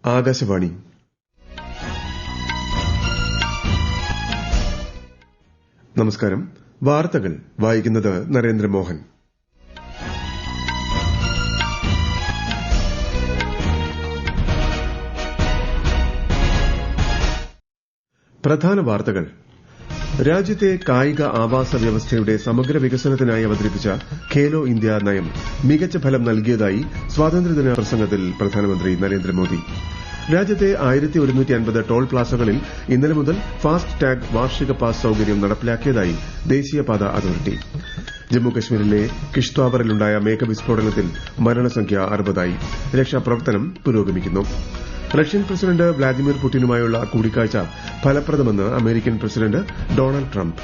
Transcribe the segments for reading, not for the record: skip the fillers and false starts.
ആകാശവാണി. നമസ്കാരം. വാർത്തകൾ വായിക്കുന്നത് നരേന്ദ്രമോഹൻ. പ്രധാന വാർത്തകൾ. രാജ്യത്തെ കായിക ആവാസ വ്യവസ്ഥയുടെ സമഗ്ര വികസനത്തിനായി അവതരിപ്പിച്ച ഖേലോ ഇന്ത്യ നയം മികച്ച ഫലം നൽകിയതായി സ്വാതന്ത്ര്യദിന പ്രസംഗത്തിൽ പ്രധാനമന്ത്രി നരേന്ദ്രമോദി. രാജ്യത്തെ 1150 ടോൾ പ്ലാസകളിൽ ഇന്നലെ മുതൽ ഫാസ്റ്റ് ടാഗ് വാർഷിക പാസ് സൌകര്യം നടപ്പിലാക്കിയതായി ദേശീയപാത അതോറിറ്റി. ജമ്മുകശ്മീരിലെ കിഷ്ത്വാറിലുണ്ടായ മേഘവിസ്ഫോടനത്തിൽ മരണസംഖ്യ 60ആയി. രക്ഷാപ്രവർത്തനം പുരോഗമിക്കുന്നു. റഷ്യൻ പ്രസിഡന്റ് വ്ളാഡിമിർ പുടിനുമായുള്ള കൂടിക്കാഴ്ച ഫലപ്രദമെന്ന് അമേരിക്കൻ പ്രസിഡന്റ് ഡൊണാൾഡ് ട്രംപ്.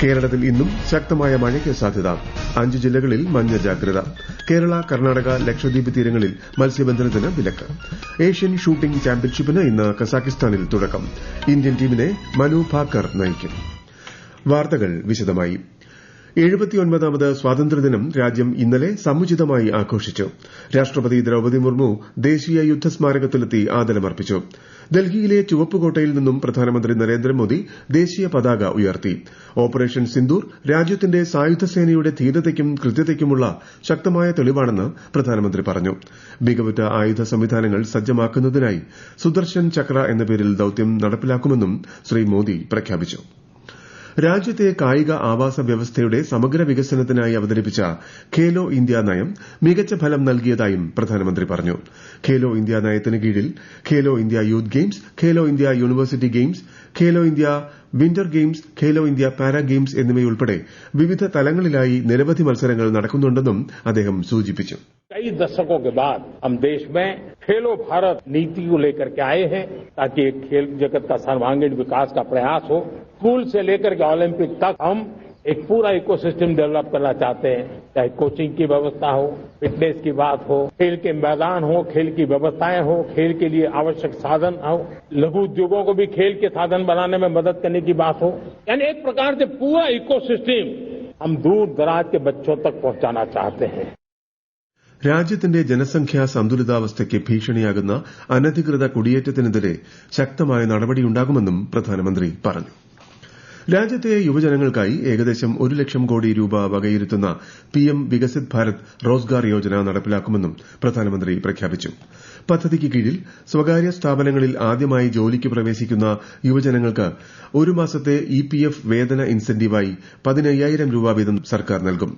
കേരളത്തിൽ ഇന്നും ശക്തമായ മഴയ്ക്ക് സാധ്യത. 5 ജില്ലകളിൽ മഞ്ഞ ജാഗ്രത. കേരള, കർണാടക, ലക്ഷദ്വീപ് തീരങ്ങളിൽ മത്സ്യബന്ധനത്തിന് വിലക്ക്. ഏഷ്യൻ ഷൂട്ടിംഗ് ചാമ്പ്യൻഷിപ്പിന് ഇന്ന് കസാഖിസ്ഥാനിൽ തുടക്കം. ഇന്ത്യൻ ടീമിനെ മനു ഭാക്കർ നയിക്കും. വാർത്തകൾ വിശദമായി. 79ാമത് സ്വാതന്ത്ര്യദിനം രാജ്യം ഇന്നലെ സമുചിതമായി ആഘോഷിച്ചു. രാഷ്ട്രപതി ദ്രൌപദി മുർമു ദേശീയ യുദ്ധസ്മാരകത്തിലെത്തി ആദരമർപ്പിച്ചു. ഡൽഹിയിലെ ചുവപ്പുകോട്ടയിൽ നിന്നും പ്രധാനമന്ത്രി നരേന്ദ്രമോദി ദേശീയ പതാക ഉയർത്തി. ഓപ്പറേഷൻ സിന്ദൂർ രാജ്യത്തിന്റെ സായുധസേനയുടെ ധീരതയ്ക്കും കൃത്യതയ്ക്കുമുള്ള ശക്തമായ തെളിവാണെന്ന് പ്രധാനമന്ത്രി പറഞ്ഞു. മികവുറ്റ ആയുധ സംവിധാനങ്ങൾ സജ്ജമാക്കുന്നതിനായി സുദർശൻ ചക്ര എന്ന പേരിൽ ദൌത്യം നടപ്പിലാക്കുമെന്നും ശ്രീ മോദി പ്രഖ്യാപിച്ചു. രാജ്യത്തെ കായിക ആവാസ വ്യവസ്ഥയുടെ സമഗ്ര വികസനത്തിനായി അവതരിപ്പിച്ച ഖേലോ ഇന്ത്യ നയം മികച്ച ഫലം നൽകിയതായും പ്രധാനമന്ത്രി പറഞ്ഞു. ഖേലോ ഇന്ത്യ നയത്തിന് കീഴിൽ Khelo India youth games, Khelo India university games, Khelo India winter games, Khelo India para games എന്നിവയുൾപ്പെടെ വിവിധ തലങ്ങളിലായി നിരവധി മത്സരങ്ങൾ നടക്കുന്നുണ്ടെന്നും അദ്ദേഹം സൂചിപ്പിച്ചു. कई दशकों के बाद हम देश में खेलो भारत नीति को लेकर के आए हैं ताकि एक खेल जगत का सर्वांगीण विकास का प्रयास हो. स्कूल से लेकर के ओलंपिक तक हम एक पूरा इकोसिस्टम डेवलप करना चाहते हैं. चाहे कोचिंग की व्यवस्था हो, फिटनेस की बात हो, खेल के मैदान हो, खेल की व्यवस्थाएं हो, खेल के लिए आवश्यक साधन हो, लघु उद्योगों को भी खेल के साधन बनाने में मदद करने की बात हो. यानी एक प्रकार से पूरा इकोसिस्टम हम दूर दराज के बच्चों तक पहुंचाना चाहते हैं. രാജ്യത്തിന്റെ ജനസംഖ്യാ സന്തുലിതാവസ്ഥയ്ക്ക് ഭീഷണിയാകുന്ന അനധികൃത കുടിയേറ്റത്തിനെതിരെ ശക്തമായ നടപടിയുണ്ടാകുമെന്നും പ്രധാനമന്ത്രി പറഞ്ഞു. രാജ്യത്തെ യുവജനങ്ങൾക്കായി ഏകദേശം 1 ലക്ഷം കോടി രൂപ വകയിരുത്തുന്ന പിഎം വികസിത് ഭാരത് റോസ്ഗാർ യോജന നടപ്പിലാക്കുമെന്നും പ്രധാനമന്ത്രി പ്രഖ്യാപിച്ചു. പദ്ധതിക്ക് കീഴിൽ സ്വകാര്യ സ്ഥാപനങ്ങളിൽ ആദ്യമായി ജോലിക്ക് പ്രവേശിക്കുന്ന യുവജനങ്ങൾക്ക് ഒരു മാസത്തെ ഇപിഎഫ് വേതന ഇൻസെന്റീവായി 15,000 രൂപ വീതം സർക്കാർ നൽകും.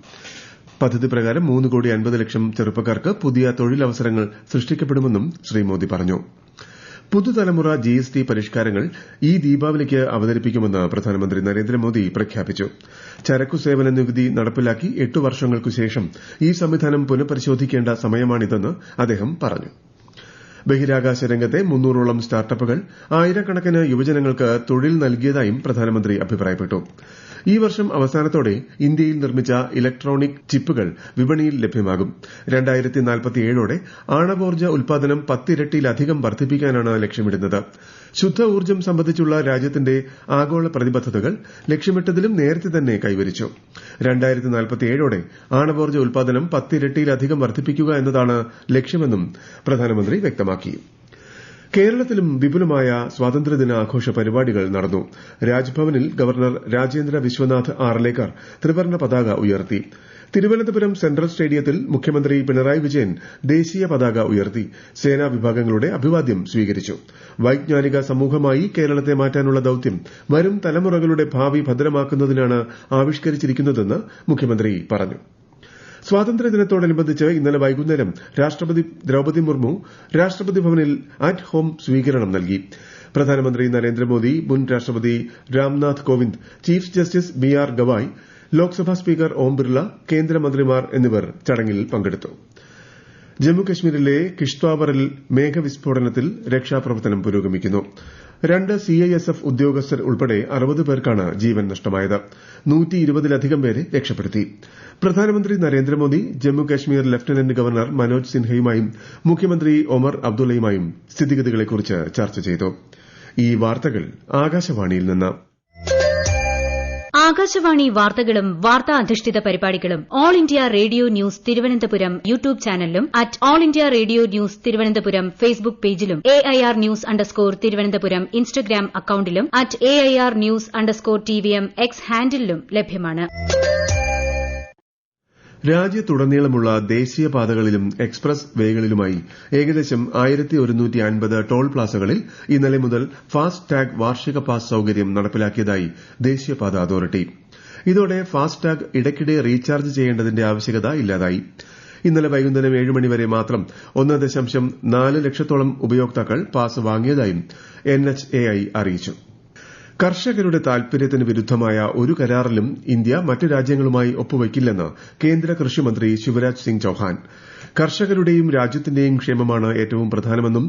പദ്ധതി പ്രകാരം 3,50 ലക്ഷം ചെറുപ്പക്കാർക്ക് പുതിയ തൊഴിലവസരങ്ങൾ സൃഷ്ടിക്കപ്പെടുമെന്നും ശ്രീ മോദി പറഞ്ഞു. പുതുതലമുറ ജിഎസ്ടി പരിഷ്കാരങ്ങൾ ഈ ദീപാവലിക്ക് അവതരിപ്പിക്കുമെന്ന് പ്രധാനമന്ത്രി നരേന്ദ്രമോദി പ്രഖ്യാപിച്ചു. ചരക്കു സേവന നികുതി നടപ്പിലാക്കി 8 വർഷങ്ങൾക്കുശേഷം ഈ സംവിധാനം പുനഃപരിശോധിക്കേണ്ട സമയമാണിതെന്ന് അദ്ദേഹം പറഞ്ഞു. ബഹിരാകാശ രംഗത്തെ 300ഓളം സ്റ്റാർട്ടപ്പുകൾ ആയിരക്കണക്കിന് യുവജനങ്ങൾക്ക് തൊഴിൽ നൽകിയതായും പ്രധാനമന്ത്രി അഭിപ്രായപ്പെട്ടു. ഈ വർഷം അവസാനത്തോടെ ഇന്ത്യയിൽ നിർമ്മിച്ച ഇലക്ട്രോണിക് ചിപ്പുകൾ വിപണിയിൽ ലഭ്യമാകും. 2047ഓടെ ആണവോർജ്ജ ഉൽപാദനം 10 ഇരട്ടിയിലധികം വർദ്ധിപ്പിക്കാനാണ് ലക്ഷ്യമിടുന്നത്. ശുദ്ധ ഊർജ്ജം സംബന്ധിച്ചുള്ള രാജ്യത്തിന്റെ ആഗോള പ്രതിബദ്ധതകൾ ലക്ഷ്യമിട്ടതിലും നേരത്തെ തന്നെ കൈവരിച്ചു. 2047ഓടെ ആണവോർജ്ജ ഉൽപാദനം 10 ഇരട്ടിയിലധികം വർദ്ധിപ്പിക്കുക എന്നതാണ് ലക്ഷ്യമെന്നും പ്രധാനമന്ത്രി വ്യക്തമാക്കി. കേരളത്തിലും വിപുലമായ സ്വാതന്ത്ര്യദിന ആഘോഷ പരിപാടികൾ നടന്നു. രാജ്ഭവനിൽ ഗവർണർ രാജേന്ദ്ര വിശ്വനാഥ് ആർലേക്കർ ത്രിവർണ്ണ പതാക ഉയർത്തി. തിരുവനന്തപുരം സെൻട്രൽ സ്റ്റേഡിയത്തിൽ മുഖ്യമന്ത്രി പിണറായി വിജയൻ ദേശീയ പതാക ഉയർത്തി സേനാ വിഭാഗങ്ങളുടെ അഭിവാദ്യം സ്വീകരിച്ചു. വൈജ്ഞാനിക സമൂഹമായി കേരളത്തെ മാറ്റാനുള്ള ദൌത്യം വരും തലമുറകളുടെ ഭാവി ഭദ്രമാക്കുന്നതിനാണ് ആവിഷ്കരിച്ചിരിക്കുന്നതെന്ന് മുഖ്യമന്ത്രി പറഞ്ഞു. സ്വാതന്ത്ര്യദിനത്തോടനുബന്ധിച്ച് ഇന്നലെ വൈകുന്നേരം രാഷ്ട്രപതി ദ്രൌപദി മുർമു രാഷ്ട്രപതി ഭവനിൽ അറ്റ് ഹോം സ്വീകരണം നൽകി. പ്രധാനമന്ത്രി നരേന്ദ്രമോദി, മുൻ രാഷ്ട്രപതി Ramnath Kovind, chief justice BR Gavai, Lok Sabha speaker Om Birla, കേന്ദ്രമന്ത്രിമാർ എന്നിവർ ചടങ്ങിൽ പങ്കെടുത്തു. ജമ്മുകശ്മീരിലെ കിഷ്ത്വാറിൽ മേഘവിസ്ഫോടനത്തിൽ രക്ഷാപ്രവർത്തനം പുരോഗമിക്കുന്നു. 2 സിഐഎസ്എഫ് ഉദ്യോഗസ്ഥർ ഉൾപ്പെടെ 60 പേർക്കാണ് ജീവൻ നഷ്ടമായത്. 120ലധികം പേരെ രക്ഷപ്പെടുത്തി. പ്രധാനമന്ത്രി നരേന്ദ്രമോദി ജമ്മുകശ്മീർ ലഫ്റ്റനന്റ് ഗവർണർ മനോജ് സിൻഹയുമായും മുഖ്യമന്ത്രി ഒമർ അബ്ദുള്ളയുമായും സ്ഥിതിഗതികളെക്കുറിച്ച് ചർച്ച ചെയ്തു. ഈ വാർത്തകൾ ആകാശവാണിയിൽ നിന്ന്. ആകാശവാണി വാർത്തകളും വാർത്താ അധിഷ്ഠിത പരിപാടികളും All India Radio news Thiruvananthapuram YouTube ചാനലിലും at All India Radio news Thiruvananthapuram Facebook പേജിലും AIR ന്യൂസ് _ ഇൻസ്റ്റഗ്രാം അക്കൌണ്ടിലും അറ്റ് AIR ന്യൂസ് _ X ഹാൻഡിലും ലഭ്യമാണ്. രാജ്യത്തുടനീളമുള്ള ദേശീയപാതകളിലും എക്സ്പ്രസ് വേകളിലുമായി ഏകദേശം 1150 ടോൾ പ്ലാസകളിൽ ഇന്നലെ മുതൽ ഫാസ്റ്റ് ടാഗ് വാർഷിക പാസ് സൌകര്യം നടപ്പിലാക്കിയതായി ദേശീയപാത അതോറിറ്റി. ഇതോടെ ഫാസ്റ്റ് ടാഗ് ഇടയ്ക്കിടെ റീചാർജ് ചെയ്യേണ്ടതിന്റെ ആവശ്യകത ഇല്ലാതായി. ഇന്നലെ വൈകുന്നേരം 7 മണി വരെ മാത്രം 1.4 ലക്ഷത്തോളം ഉപയോക്താക്കൾ പാസ് വാങ്ങിയതായും NHAI അറിയിച്ചു. കർഷകരുടെ താൽപര്യത്തിന് വിരുദ്ധമായ ഒരു കരാറിലും ഇന്ത്യ മറ്റ് രാജ്യങ്ങളുമായി ഒപ്പുവയ്ക്കില്ലെന്ന് കേന്ദ്ര കൃഷിമന്ത്രി ശിവരാജ് സിംഗ് ചൌഹാൻ. കർഷകരുടെയും രാജ്യത്തിന്റെയും ക്ഷേമമാണ് ഏറ്റവും പ്രധാനമെന്നും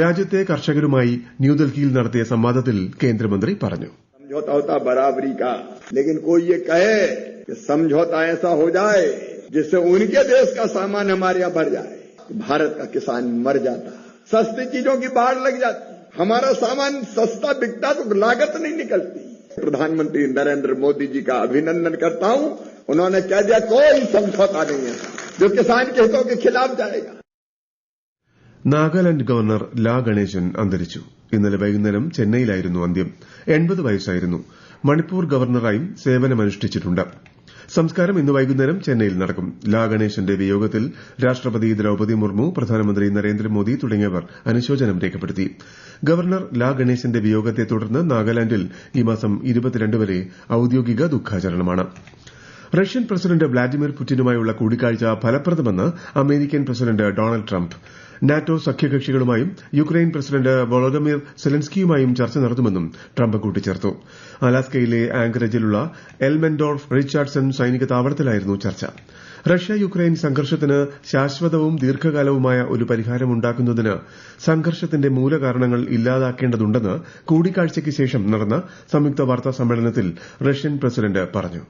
രാജ്യത്തെ കർഷകരുമായി ന്യൂഡൽഹിയിൽ നടത്തിയ സംവാദത്തിൽ കേന്ദ്രമന്ത്രി പറഞ്ഞു. समझौता होता बराबरी का, लेकिन कोई ये कहे कि समझौता ऐसा हो जाए जिससे उनके देश का सामान हमारे यहाँ बढ़ जाए, भारत का किसान मर जाता, सस्ती चीजों की बाढ़ लग जाती, हमारा सामान सस्ता बिकता तो लागत नहीं निकलती. प्रधानमंत्री नरेंद्र मोदी जी का अभिनंदन करता हूं. उन्होंने कह दिया कोई समझौता नहीं है जो किसान के हितों के खिलाफ जाएगा. നാഗാലാന്റ് ഗവർണർ ലാ ഗണേശൻ അന്തരിച്ചു. ഇന്നലെ വൈകുന്നേരം ചെന്നൈയിലായിരുന്നു അന്ത്യം. 80 വയസ്സായിരുന്നു. മണിപ്പൂർ ഗവർണറായും സേവനമനുഷ്ഠിച്ചിട്ടുണ്ട്. സംസ്കാരം ഇന്ന് വൈകുന്നേരം ചെന്നൈയിൽ നടക്കും. ലാ ഗണേശന്റെ വിയോഗത്തിൽ രാഷ്ട്രപതി ദ്രൌപദി മുർമു, പ്രധാനമന്ത്രി നരേന്ദ്രമോദി തുടങ്ങിയവർ അനുശോചനം രേഖപ്പെടുത്തി. ഗവർണർ ലാ ഗണേശന്റെ വിയോഗത്തെ തുടർന്ന് നാഗാലാന്റിൽ ഈ മാസം 22 വരെ ഔദ്യോഗിക ദുഃഖാചരണമാണ്. റഷ്യൻ പ്രസിഡന്റ് വ്ളാഡിമിർ പുടിനുമായുള്ള കൂടിക്കാഴ്ച ഫലപ്രദമെന്ന് American president Donald Trump. NATO സഖ്യകക്ഷികളുമായും യുക്രൈൻ പ്രസിഡന്റ് വൊളോഡിമിർ സെലൻസ്കിയുമായും ചർച്ച നടത്തുമെന്നും ട്രംപ് കൂട്ടിച്ചേർത്തു. അലാസ്കയിലെ ആങ്കറേജിലുള്ള എൽമെൻഡോർഫ് റിച്ചാർഡ്സൺ സൈനിക താവളത്തിലായിരുന്നു ചർച്ച. റഷ്യ യുക്രൈൻ സംഘർഷത്തിന് ശാശ്വതവും ദീർഘകാലവുമായ ഒരു പരിഹാരമുണ്ടാക്കുന്നതിന് സംഘർഷത്തിന്റെ മൂലകാരണങ്ങൾ ഇല്ലാതാക്കേണ്ടതുണ്ടെന്ന് കൂടിക്കാഴ്ചയ്ക്ക് ശേഷം നടന്ന സംയുക്ത വാർത്താ സമ്മേളനത്തിൽ റഷ്യൻ പ്രസിഡന്റ് പറഞ്ഞു.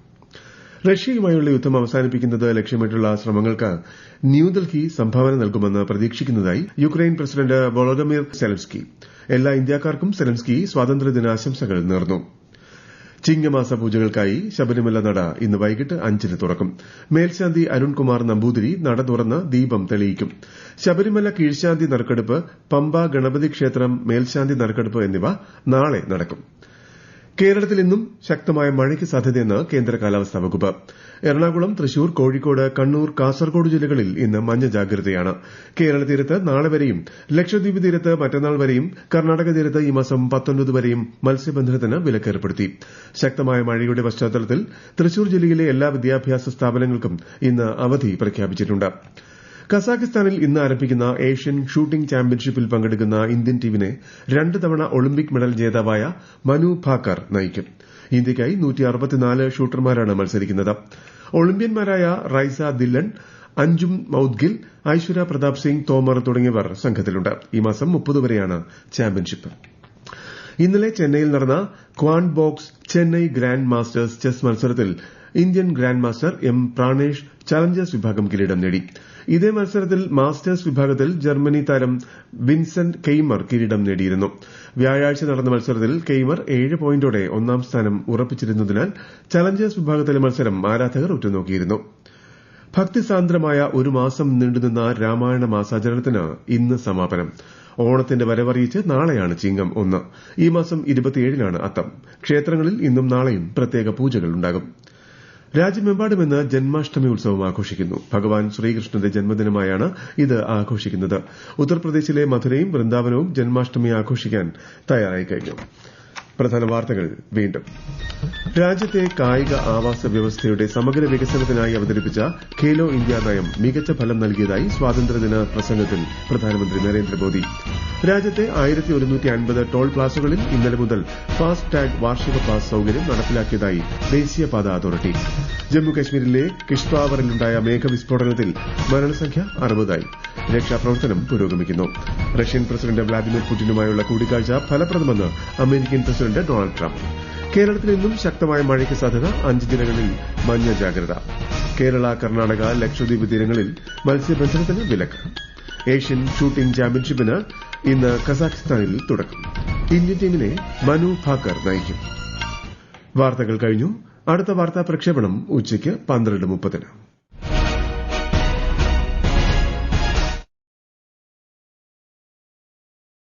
റഷ്യയുമായുള്ള യുദ്ധം അവസാനിപ്പിക്കുന്നത് ലക്ഷ്യമിട്ടുള്ള ശ്രമങ്ങൾക്ക് ന്യൂഡൽഹി സംഭാവന നൽകുമെന്ന് പ്രതീക്ഷിക്കുന്നതായി യുക്രൈൻ പ്രസിഡന്റ് വൊളോഡിമിർ സെലൻസ്കി. എല്ലാ ഇന്ത്യക്കാർക്കും സെലൻസ്കി സ്വാതന്ത്ര്യദിനാശംസകൾ നേർന്നു. ചിങ്ങമാസ പൂജകൾക്കായി ശബരിമല നട ഇന്ന് വൈകിട്ട് 5-ന് തുറക്കും. മേൽശാന്തി അരുൺകുമാർ നമ്പൂതിരി നട തുറന്ന് ദീപം തെളിയിക്കും. ശബരിമല കീഴ്ശാന്തി നറുക്കെടുപ്പ്, പമ്പ ഗണപതി ക്ഷേത്രം മേൽശാന്തി നറുക്കെടുപ്പ് എന്നിവ നാളെ നടക്കും. കേരളത്തിൽ ഇന്നും ശക്തമായ മഴയ്ക്ക് സാധ്യതയെന്ന് കേന്ദ്ര കാലാവസ്ഥാ വകുപ്പ്. എറണാകുളം, തൃശൂർ, കോഴിക്കോട്, കണ്ണൂർ, കാസർഗോഡ് ജില്ലകളിൽ ഇന്ന് മഞ്ഞ ജാഗ്രതയാണ്. കേരള തീരത്ത് നാളെ വരെയും, ലക്ഷദ്വീപ് തീരത്ത് മറ്റന്നാൾ വരെയും, കർണാടക തീരത്ത് ഈ മാസം 19 വരെയും മത്സ്യബന്ധനത്തിന് വിലക്കേർപ്പെടുത്തി. ശക്തമായ മഴയുടെ പശ്ചാത്തലത്തിൽ തൃശൂർ ജില്ലയിലെ എല്ലാ വിദ്യാഭ്യാസ സ്ഥാപനങ്ങൾക്കും ഇന്ന് അവധി പ്രഖ്യാപിച്ചിട്ടുണ്ട്. കസാഖിസ്ഥാനിൽ ഇന്ന് ആരംഭിക്കുന്ന ഏഷ്യൻ ഷൂട്ടിംഗ് ചാമ്പ്യൻഷിപ്പിൽ പങ്കെടുക്കുന്ന ഇന്ത്യൻ ടീമിനെ 2 തവണ ഒളിമ്പിക് മെഡൽ ജേതാവായ മനു ഭാക്കർ നയിക്കും. ഇന്ത്യയ്ക്കായി 164 ഷൂട്ടർമാരാണ് മത്സരിക്കുന്നത്. ഒളിമ്പ്യന്മാരായ റൈസ ദില്ലൺ, അഞ്ജും മൌദ്ഗിൽ, ഐശ്വര്യ പ്രതാപ് സിംഗ് തോമർ തുടങ്ങിയവർ സംഘത്തിലുണ്ട്. ഈ മാസം 30 വരെയാണ് ചാമ്പ്യൻഷിപ്പ്. ഇന്നലെ ചെന്നൈയിൽ നടന്ന quad box Chennai grand masters chess മത്സരത്തിൽ Indian grand master M Pranesh challengers വിഭാഗം കിരീടം നേടി. ഇതേ മത്സരത്തിൽ മാസ്റ്റേഴ്സ് വിഭാഗത്തിൽ ജർമ്മനി താരം വിൻസെന്റ് കെയ്മർ കിരീടം നേടിയിരുന്നു. വ്യാഴാഴ്ച നടന്ന മത്സരത്തിൽ കെയ്മർ 7 പോയിന്റോടെ ഒന്നാം സ്ഥാനം ഉറപ്പിച്ചിരുന്നതിനാൽ ചലഞ്ചേഴ്സ് വിഭാഗത്തിലെ മത്സരം ആരാധകർ ഉറ്റുനോക്കിയിരുന്നു. ഭക്തിസാന്ദ്രമായ ഒരു മാസം നീണ്ടുനിന്ന രാമായണ മാസാചരണത്തിന് ഇന്ന് സമാപനം. ഓണത്തിന്റെ വരവറിയിച്ച് നാളെയാണ് ചിങ്ങം 1. ഈ മാസം 27-നാണ് അത്തം. ക്ഷേത്രങ്ങളിൽ ഇന്നും നാളെയും പ്രത്യേക പൂജകൾ ഉണ്ടാകും. രാജ്യമെമ്പാടും ഇന്ന് ജന്മാഷ്ടമി ഉത്സവം ആഘോഷിക്കുന്നു. ഭഗവാൻ ശ്രീകൃഷ്ണന്റെ ജന്മദിനമായാണ് ഇത് ആഘോഷിക്കുന്നത്. ഉത്തർപ്രദേശിലെ മഥുരയും വൃന്ദാവനവും ജന്മാഷ്ടമി ആഘോഷിക്കാൻ തയ്യാറായി കഴിഞ്ഞു. പ്രധാന വാർത്തകൾ വീണ്ടും. രാജ്യത്തെ കായിക ആവാസ വ്യവസ്ഥയുടെ സമഗ്ര വികസനത്തിനായി അവതരിപ്പിച്ച ഖേലോ ഇന്ത്യ നയം മികച്ച ഫലം നൽകിയതായി സ്വാതന്ത്ര്യദിന പ്രസംഗത്തിൽ പ്രധാനമന്ത്രി നരേന്ദ്രമോദി. രാജ്യത്തെ 1150 ടോൾ പ്ലാസകളിൽ ഇന്നലെ മുതൽ ഫാസ്റ്റ് ടാഗ് വാർഷിക പാസ് സൌകര്യം നടപ്പിലാക്കിയതായി ദേശീയപാത അതോറിറ്റി. ജമ്മുകശ്മീരിലെ കിഷ്ത്വാറിലുണ്ടായ മേഘവിസ്ഫോടനത്തിൽ മരണസംഖ്യ 60ആയി. രക്ഷാപ്രവർത്തനം പുരോഗമിക്കുന്നു. റഷ്യൻ പ്രസിഡന്റ് വ്ളാഡിമിർ പുടിനുമായുള്ള കൂടിക്കാഴ്ച ഫലപ്രദമെന്ന് അമേരിക്കൻ പ്രസിഡന്റ് ഡൊണാൾഡ് ട്രംപ്. കേരളത്തിൽ ഇന്നും ശക്തമായ മഴയ്ക്ക് സാധ്യത. 5 ജില്ലകളിൽ മഞ്ഞ ജാഗ്രത. കേരള, കർണാടക, ലക്ഷദ്വീപ് തീരങ്ങളിൽ മത്സ്യബന്ധനത്തിന് വിലക്ക്. ഏഷ്യൻ ഷൂട്ടിംഗ് ചാമ്പ്യൻഷിപ്പിന് ഇന്ന് കസാഖിസ്ഥാനിൽ തുടക്കം. ഇന്ത്യൻ ടീമിനെ മനു ഭാക്കർ നയിക്കും. വാർത്തകൾ കഴിഞ്ഞു. അടുത്ത വാർത്താ പ്രക്ഷേപണം ഉച്ചയ്ക്ക് 12:30.